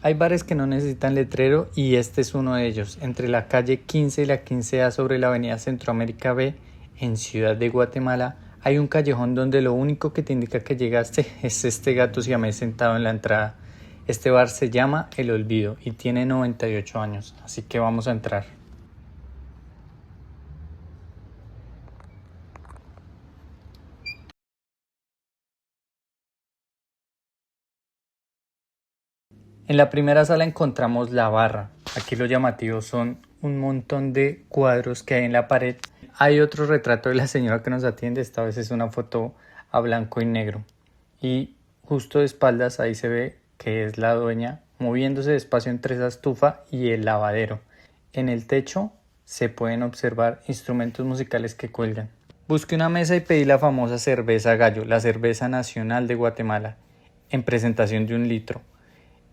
Hay bares que no necesitan letrero y este es uno de ellos. Entre la calle 15 y la 15A sobre la avenida Centroamérica B, en Ciudad de Guatemala, hay un callejón donde lo único que te indica que llegaste es este gato siamés sentado en la entrada. Este bar se llama El Olvido y tiene 98 años, así que vamos a entrar. En la primera sala encontramos la barra. Aquí lo llamativo son un montón de cuadros que hay en la pared. Hay otro retrato de la señora que nos atiende, esta vez es una foto a blanco y negro. Y justo de espaldas ahí se ve que es la dueña moviéndose despacio entre esa estufa y el lavadero. En el techo se pueden observar instrumentos musicales que cuelgan. Busqué una mesa y pedí la famosa cerveza Gallo, la cerveza nacional de Guatemala, en presentación de 1 litro.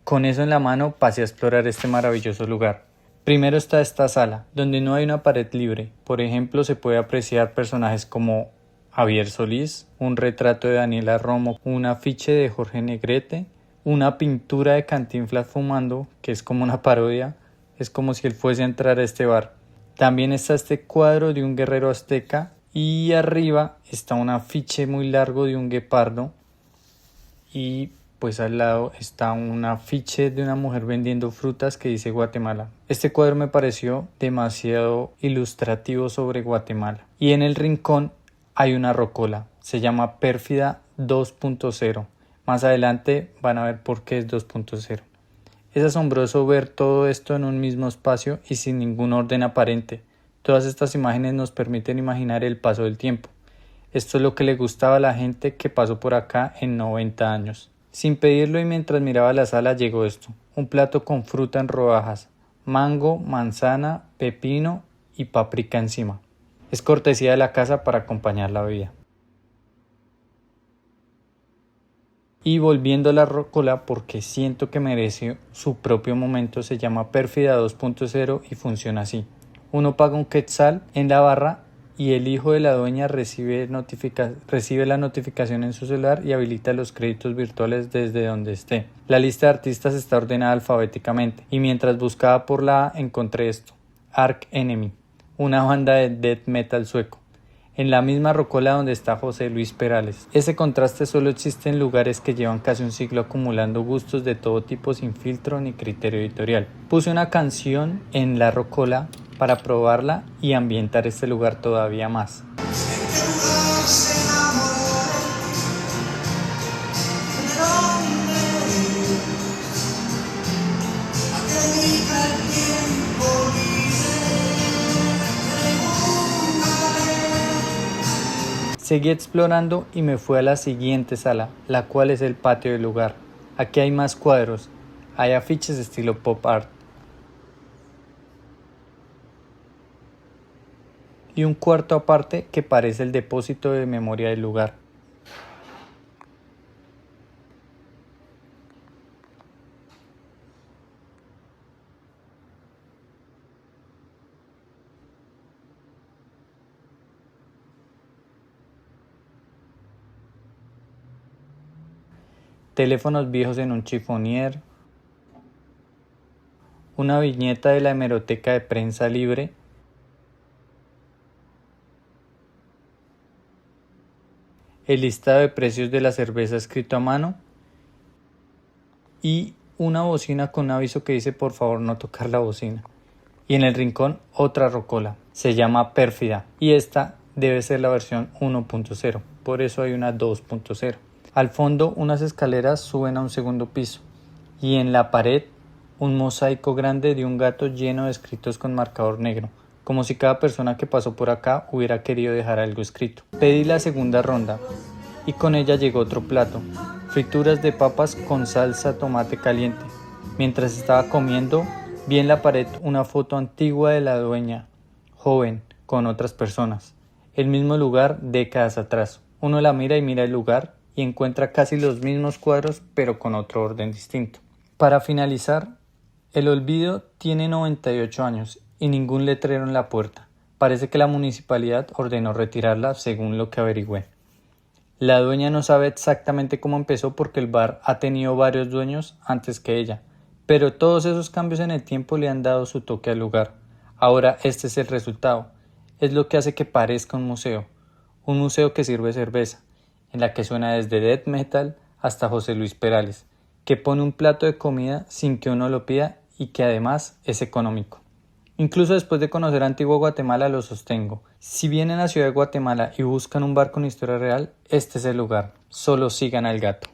Con eso en la mano pasé a explorar este maravilloso lugar. Primero está esta sala, donde no hay una pared libre. Por ejemplo, se puede apreciar personajes como Javier Solís, un retrato de Daniela Romo, un afiche de Jorge Negrete, una pintura de Cantinflas fumando, que es como una parodia, es como si él fuese a entrar a este bar. También está este cuadro de un guerrero azteca y arriba está un afiche muy largo de un guepardo y pues al lado está un afiche de una mujer vendiendo frutas que dice Guatemala. Este cuadro me pareció demasiado ilustrativo sobre Guatemala. Y en el rincón hay una rocola, se llama Pérfida 2.0. Más adelante van a ver por qué es 2.0. Es asombroso ver todo esto en un mismo espacio y sin ningún orden aparente. Todas estas imágenes nos permiten imaginar el paso del tiempo. Esto es lo que le gustaba a la gente que pasó por acá en 90 años. Sin pedirlo y mientras miraba la sala llegó esto, un plato con fruta en rodajas, mango, manzana, pepino y paprika encima. Es cortesía de la casa para acompañar la bebida. Y volviendo a la rocola porque siento que merece su propio momento, se llama Pérfida 2.0 y funciona así. Uno paga un quetzal en la barra y el hijo de la dueña recibe la notificación en su celular y habilita los créditos virtuales desde donde esté. La lista de artistas está ordenada alfabéticamente y mientras buscaba por la A encontré esto, Arch Enemy, una banda de death metal sueco, en la misma rocola donde está José Luis Perales. Ese contraste solo existe en lugares que llevan casi un siglo acumulando gustos de todo tipo sin filtro ni criterio editorial. Puse una canción en la rocola para probarla y ambientar este lugar todavía más. Seguí explorando y me fui a la siguiente sala, la cual es el patio del lugar. Aquí hay más cuadros, hay afiches estilo pop art. Y un cuarto aparte que parece el depósito de memoria del lugar. Teléfonos viejos en un chifonier, una viñeta de la hemeroteca de prensa libre, el listado de precios de la cerveza escrito a mano y una bocina con un aviso que dice por favor no tocar la bocina. Y en el rincón otra rocola, se llama Pérfida y esta debe ser la versión 1.0, por eso hay una 2.0. Al fondo unas escaleras suben a un segundo piso y en la pared un mosaico grande de un gato lleno de escritos con marcador negro, como si cada persona que pasó por acá hubiera querido dejar algo escrito. Pedí la segunda ronda y con ella llegó otro plato, frituras de papas con salsa tomate caliente. Mientras estaba comiendo vi en la pared una foto antigua de la dueña, joven, con otras personas. El mismo lugar décadas atrás. Uno la mira y mira el lugar y encuentra casi los mismos cuadros pero con otro orden distinto. Para finalizar, El Olvido tiene 98 años y ningún letrero en la puerta. Parece que la municipalidad ordenó retirarla según lo que averigüé. La dueña no sabe exactamente cómo empezó porque el bar ha tenido varios dueños antes que ella, Pero todos esos cambios en el tiempo le han dado su toque al lugar. Ahora este es el resultado. Es lo que hace que parezca un museo que sirve cerveza, en la que suena desde death metal hasta José Luis Perales, que pone un plato de comida sin que uno lo pida y que además es económico. Incluso después de conocer Antigua Guatemala lo sostengo. Si vienen a Ciudad de Guatemala y buscan un bar con historia real, este es el lugar. Solo sigan al gato.